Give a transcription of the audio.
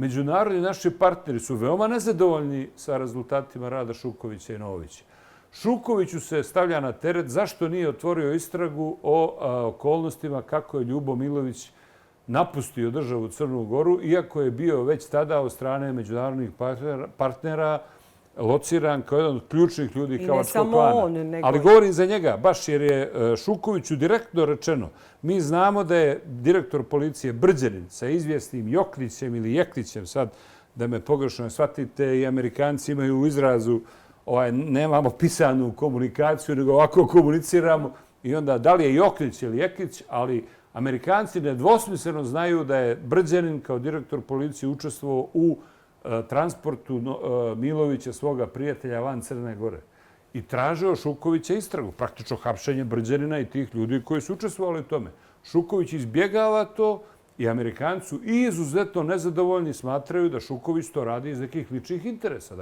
međunarodni naši partneri su veoma nezadovoljni sa rezultatima rada Šukovića i Novovića. Šukoviću se stavlja na teret zašto nije otvorio istragu o okolnostima kako je Ljubo Milović napustio državu Crnu Goru, iako je bio već tada od strane međunarodnih partnera lociran kao jedan od ključnih ljudi Kavačkog klana. Ali govorim za njega, baš jer je Šukoviću direktno rečeno. Mi znamo da je direktor policije Brđanin sa izvjesnim Joklićem ili Jeklićem, sad da me pogrešno ne shvatite, i Amerikanci imaju u izrazu nemamo pisanu komunikaciju, nego ovako komuniciramo. I onda da li je Joklić ili Jeklić, ali Amerikanci nedvosmisleno znaju da je Brđanin kao direktor policije učestvovao u transportu Milovića, svoga prijatelja, van Crne Gore. I tražio Šukovića istragu, praktično hapšenje Brđanina i tih ljudi koji su učestvovali u tome. Šuković izbjegava to i Amerikanci i izuzetno nezadovoljni smatraju da Šuković to radi iz nekih ličnih interesa.